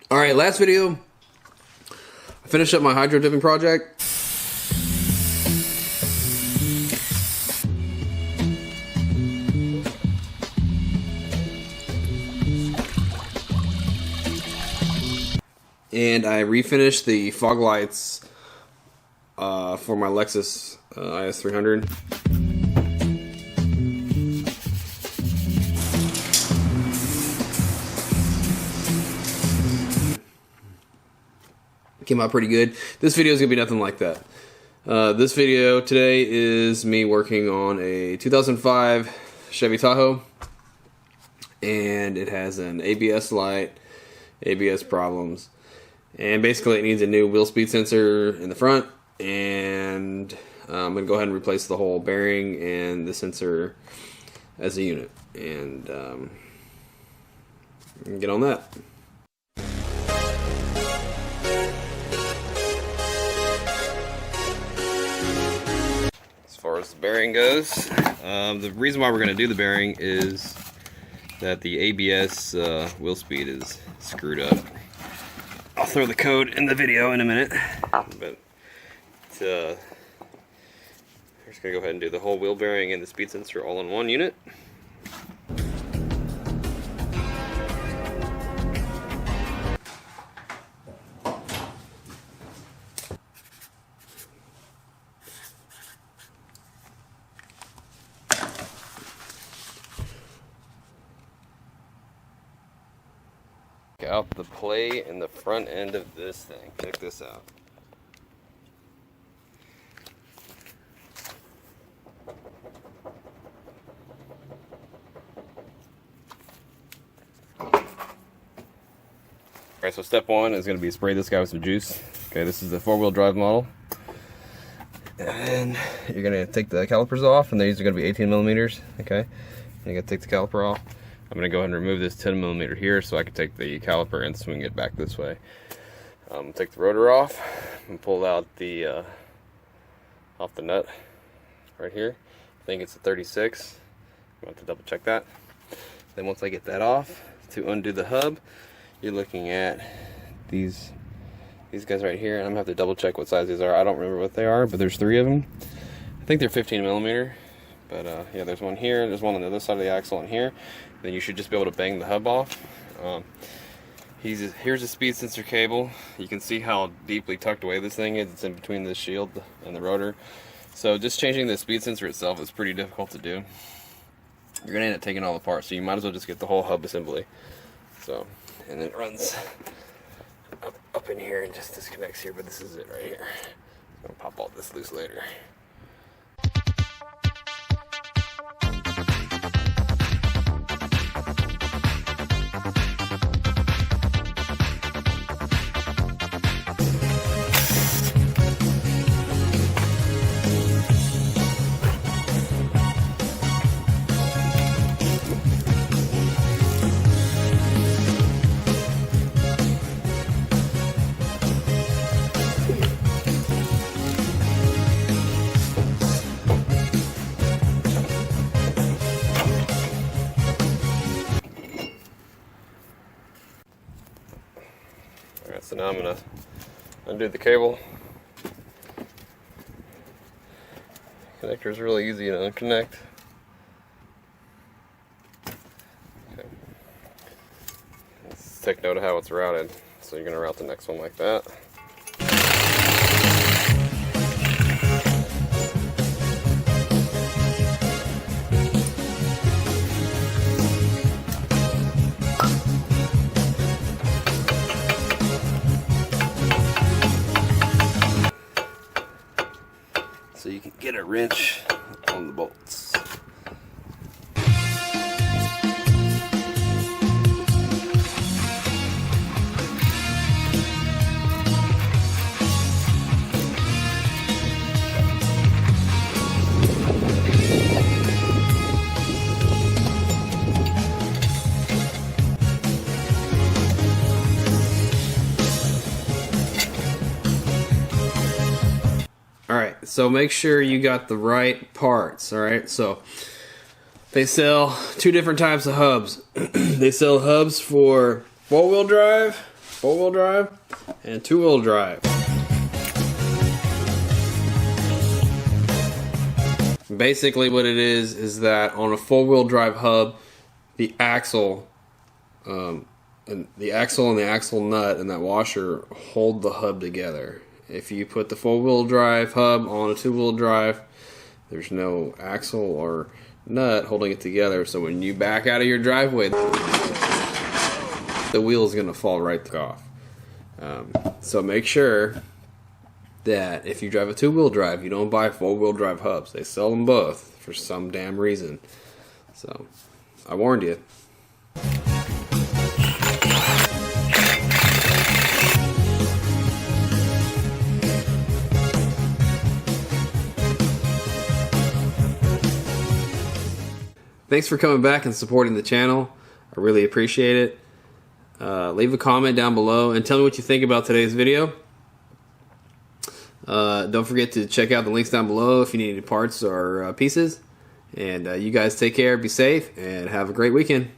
Alright, last video, I finished up my hydro dipping project. And I refinished the fog lights for my Lexus IS300. Came out pretty good. This video is going to be nothing like that. This video today is me working on a 2005 Chevy Tahoe. And it has an ABS light, ABS problems. And basically it needs a new wheel speed sensor in the front. And I'm going to go ahead and replace the whole bearing and the sensor as a unit. And get on that. As far as the bearing goes, the reason why we're going to do the bearing is that the ABS wheel speed is screwed up. I'll throw the code in the video in a minute, but we're just going to go ahead and do the whole wheel bearing and the speed sensor all in one unit. Out the play in the front end of this thing. Check this out. Alright, so step one is going to be spray this guy with some juice. Okay, this is the 4-wheel drive model. And you're going to take the calipers off, and these are going to be 18 millimeters. Okay, and you're going to take the caliper off. I'm going to go ahead and remove this 10 millimeter here so I can take the caliper and swing it back this way. Take the rotor off and pull out the off the nut right here. I think it's a 36. I'm going to have to double check that. Then once I get that off, to undo the hub, you're looking at these guys right here. And I'm going to have to double check what size these are. I don't remember what they are, but there's 3 of them. I think they're 15 millimeter. But yeah, there's one here, there's one on the other side of the axle and here. Then you should just be able to bang the hub off. Here's a speed sensor cable. You can see how deeply tucked away this thing is. It's in between the shield and the rotor. So just changing the speed sensor itself is pretty difficult to do. You're going to end up taking all apart, so you might as well just get the whole hub assembly. So, and it runs up in here and just disconnects here, but this is it right here. I'm going to pop all this loose later. Alright, so now I'm going to undo the cable. Connector is really easy to unconnect. Okay. Let's take note of how it's routed. So you're going to route the next one like that. So you can get a wrench on the bolts. Alright, so make sure you got the right parts, alright? So they sell two different types of hubs. They sell hubs for four-wheel drive 4-wheel drive and 2-wheel drive. Basically what it is that on a 4-wheel drive hub, the axle and the axle nut and that washer hold the hub together. If you put the 4-wheel drive hub on a 2-wheel drive, there's no axle or nut holding it together, so when you back out of your driveway, the wheel is going to fall right off. So make sure that if you drive a 2-wheel drive, you don't buy 4-wheel drive hubs. They sell them both for some damn reason. So I warned you. Thanks for coming back and supporting the channel. I really appreciate it. Leave a comment down below and tell me what you think about today's video. Don't forget to check out the links down below if you need any parts or pieces. And you guys take care, be safe, and have a great weekend.